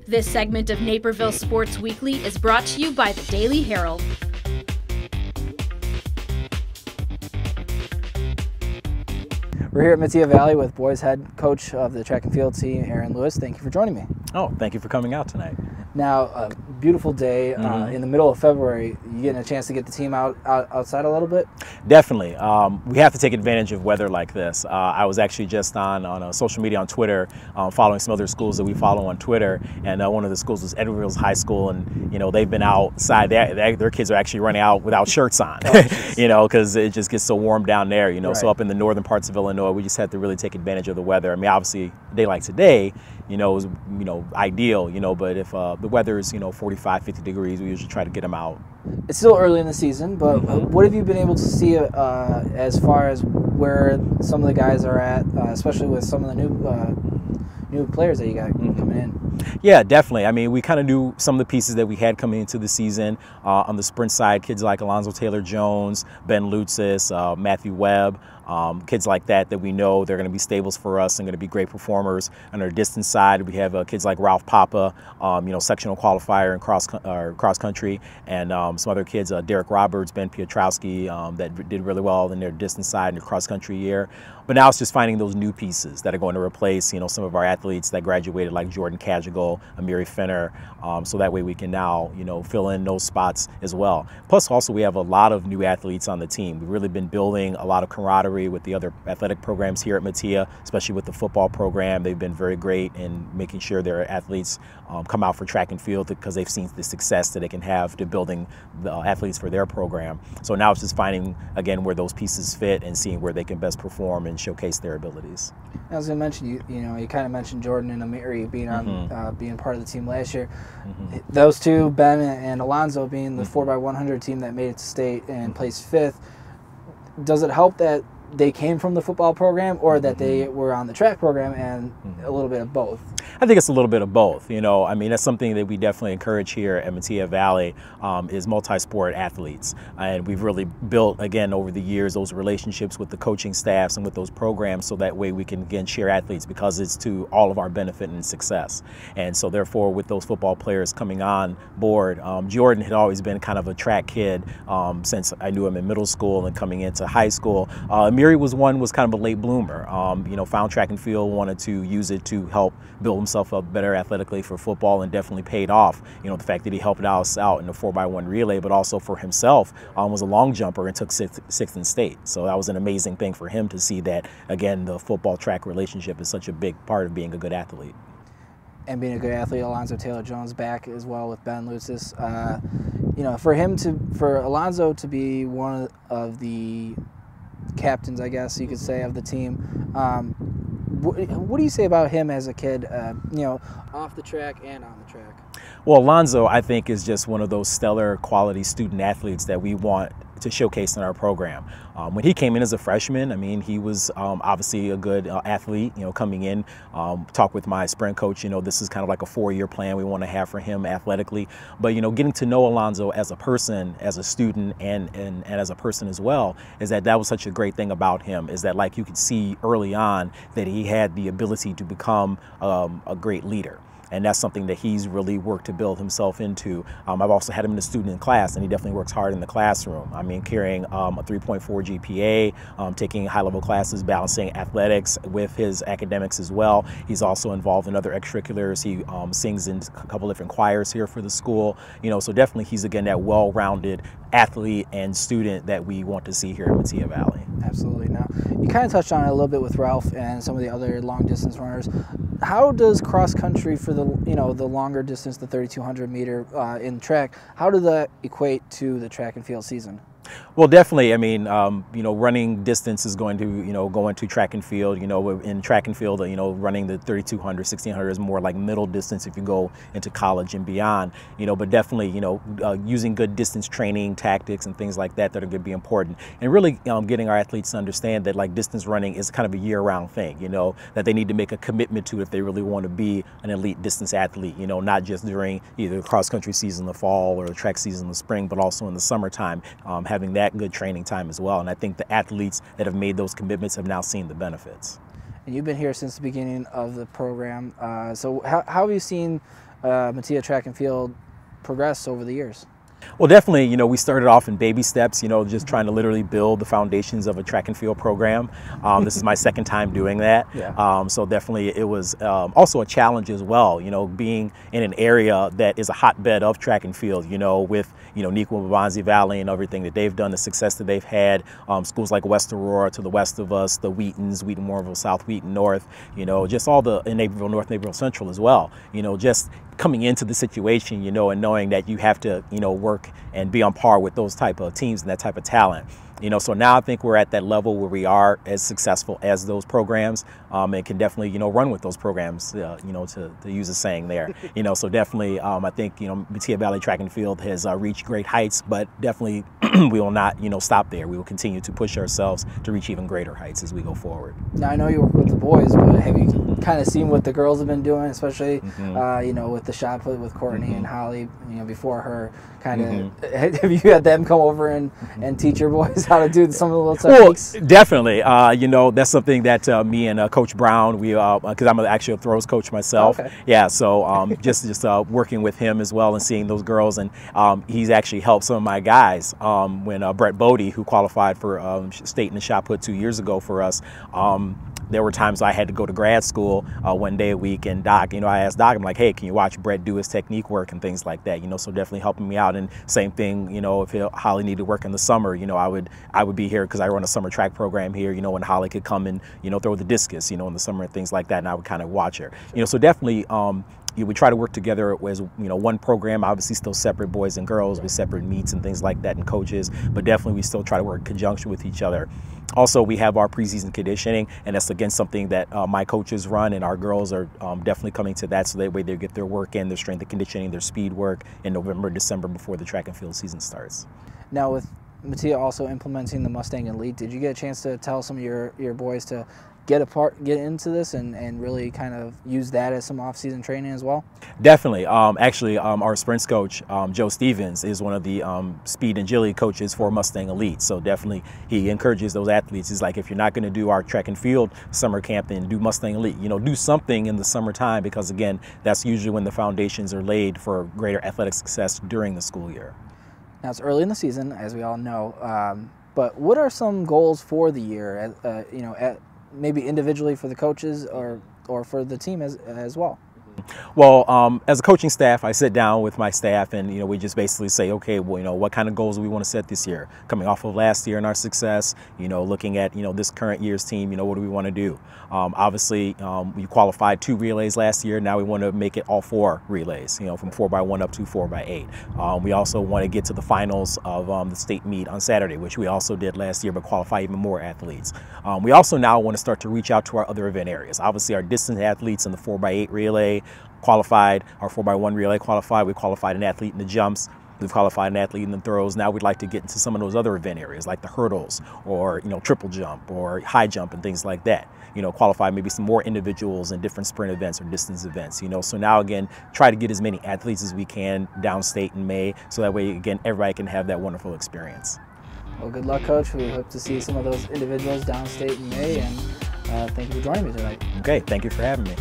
This segment of Naperville Sports Weekly is brought to you by the Daily Herald. We're here at Metea Valley with boys head coach of the track and field team, Aaron Lewis. Thank you for joining me. Oh, thank you for coming out tonight. Now, a beautiful day in the middle of February. You getting a chance to get the team outside a little bit? Definitely. We have to take advantage of weather like this. I was actually just on social media on Twitter, following some other schools that we follow on Twitter, and one of the schools was Edwards High School, and they've been outside. Their kids are actually running out without shirts on, because it just gets so warm down there. Right. So up in the northern parts of Illinois, we just had to really take advantage of the weather. I mean, obviously, a day like today, is ideal, but if the weather is 45, 50 degrees, we usually try to get them out. It's still early in the season, but what have you been able to see as far as where some of the guys are at, especially with some of the new players that you got coming in? Yeah, definitely. I mean, we kind of knew some of the pieces that we had coming into the season. On the sprint side, kids like Alonso Taylor-Jones, Ben Lutzis, Matthew Webb, kids like that we know they're going to be staples for us and going to be great performers. On our distance side, we have kids like Ralph Papa, sectional qualifier in cross country, and some other kids, Derek Roberts, Ben Piotrowski, that did really well in their distance side in their cross country year. But now it's just finding those new pieces that are going to replace, some of our athletes that graduated, like Jordan Cagigal, Amiri Finner, so that way we can now, fill in those spots as well. Plus, also, we have a lot of new athletes on the team. We've really been building a lot of camaraderie with the other athletic programs here at Metea, especially with the football program. They've been very great in making sure their athletes come out for track and field because they've seen the success that they can have to building the athletes for their program. So now it's just finding, again, where those pieces fit and seeing where they can best perform and showcase their abilities. I was going to mention, you kind of mentioned Jordan and Amiri being on being part of the team last year. Those two, Ben and Alonso, being the 4x100 team that made it to state and placed 5th. Does it help that they came from the football program, or that they were on the track program, and a little bit of both? I think it's a little bit of both. I mean, that's something that we definitely encourage here at Metea Valley, is multi-sport athletes. And we've really built, again, over the years, those relationships with the coaching staffs and with those programs, so that way we can, again, share athletes, because it's to all of our benefit and success. And so therefore, with those football players coming on board, Jordan had always been kind of a track kid since I knew him in middle school and coming into high school. Amiri was kind of a late bloomer. Found track and field, wanted to use it to help build himself up better athletically for football, and definitely paid off. The fact that he helped us out in the 4x1 relay, but also for himself, was a long jumper and took sixth in state. So that was an amazing thing for him to see that, again, the football track relationship is such a big part of being a good athlete. And being a good athlete, Alonso Taylor-Jones back as well with Ben Lutzis. For Alonso to be one of the captains, I guess you could say, of the team. What do you say about him as a kid, off the track and on the track? Well, Alonso, I think, is just one of those stellar quality student athletes that we want to showcase in our program. When he came in as a freshman, I mean, he was obviously a good athlete, coming in. Talk with my sprint coach, this is kind of like a 4-year plan we want to have for him athletically. But, getting to know Alonso as a person, as a student, and as a person as well, is that was such a great thing about him, is that, like, you could see early on that he had the ability to become a great leader. And that's something that he's really worked to build himself into. I've also had him in a student in class, and he definitely works hard in the classroom. I mean, carrying a 3.4 GPA, taking high-level classes, balancing athletics with his academics as well. He's also involved in other extracurriculars. He sings in a couple different choirs here for the school. So definitely he's, again, that well-rounded athlete and student that we want to see here at Metea Valley. Absolutely. Now, you kind of touched on it a little bit with Ralph and some of the other long-distance runners. How does cross country for the longer distance, the 3,200 meter in track, how does that equate to the track and field season? Well, definitely. I mean, running distance is going to, go into track and field. In track and field, running the 3,200, 1,600 is more like middle distance if you go into college and beyond. But definitely, using good distance training tactics and things like that are going to be important. And really getting our athletes to understand that, like, distance running is kind of a year-round thing, that they need to make a commitment to if they really want to be an elite distance athlete, not just during either the cross-country season in the fall or the track season in the spring, but also in the summertime, having that good training time as well. And I think the athletes that have made those commitments have now seen the benefits. And you've been here since the beginning of the program. So how have you seen Metea track and field progress over the years? Well, definitely, we started off in baby steps, just trying to literally build the foundations of a track and field program. This is my second time doing that. Yeah. So definitely it was also a challenge as well, being in an area that is a hotbed of track and field, with, Metea Valley and everything that they've done, the success that they've had, schools like West Aurora to the west of us, the Wheatons, Wheaton Moorville, South Wheaton North, just all the, in Naperville North, Naperville Central as well, just coming into the situation, and knowing that you have to, work and be on par with those type of teams and that type of talent. So now I think we're at that level where we are as successful as those programs, and can definitely, run with those programs, to use a saying there. So definitely, I think, Metea Valley Track and Field has reached great heights, but definitely we will not, stop there. We will continue to push ourselves to reach even greater heights as we go forward. Now, I know you work with the boys, but have you kind of seen what the girls have been doing, especially, with the shot put with Courtney and Holly, before her, kind of, have you had them come over and teach your boys how to do some of the little techniques? Well, definitely. That's something that me and Coach Brown, we because I'm actually a throws coach myself. Okay. Yeah, so just working with him as well and seeing those girls, and he's actually helped some of my guys. When Brett Bodie, who qualified for state in the shot put 2 years ago for us, there were times I had to go to grad school one day a week, and Doc, I asked Doc, I'm like, hey, can you watch Brett do his technique work and things like that, so definitely helping me out. And same thing, if Holly needed work in the summer, I would be here because I run a summer track program here, and Holly could come and, throw the discus, in the summer and things like that, and I would kind of watch her. So definitely, we try to work together as, one program, obviously still separate boys and girls with separate meets and things like that and coaches, but definitely we still try to work in conjunction with each other. Also, we have our preseason conditioning, and that's, again, something that my coaches run, and our girls are definitely coming to that, so that way they get their work in, their strength and conditioning, their speed work in November, December before the track and field season starts. Now, with Metea also implementing the Mustang Elite, did you get a chance to tell some of your boys to get into this and really kind of use that as some off-season training as well? Definitely. Actually, our sprints coach, Joe Stevens, is one of the speed and agility coaches for Mustang Elite. So definitely he encourages those athletes. He's like, if you're not going to do our track and field summer camp, then do Mustang Elite. Do something in the summertime, because, again, that's usually when the foundations are laid for greater athletic success during the school year. Now, it's early in the season, as we all know, but what are some goals for the year, maybe individually for the coaches or for the team as well? Well, as a coaching staff, I sit down with my staff, and we just basically say, okay, well, what kind of goals do we want to set this year, coming off of last year and our success, looking at this current year's team, what do we want to do? Obviously, we qualified 2 relays last year. Now we want to make it all 4 relays, from 4x1 up to 4x8. We also want to get to the finals of the state meet on Saturday, which we also did last year, but qualify even more athletes. We also now want to start to reach out to our other event areas. Obviously, our distance athletes in the 4x8 relay qualified, our 4x1 relay qualified. We qualified an athlete in the jumps. We've qualified an athlete in the throws. Now we'd like to get into some of those other event areas like the hurdles or, triple jump or high jump and things like that. Qualify maybe some more individuals in different sprint events or distance events, So now, again, try to get as many athletes as we can downstate in May, so that way, again, everybody can have that wonderful experience. Well, good luck, Coach. We hope to see some of those individuals downstate in May, and thank you for joining me tonight. Okay, thank you for having me.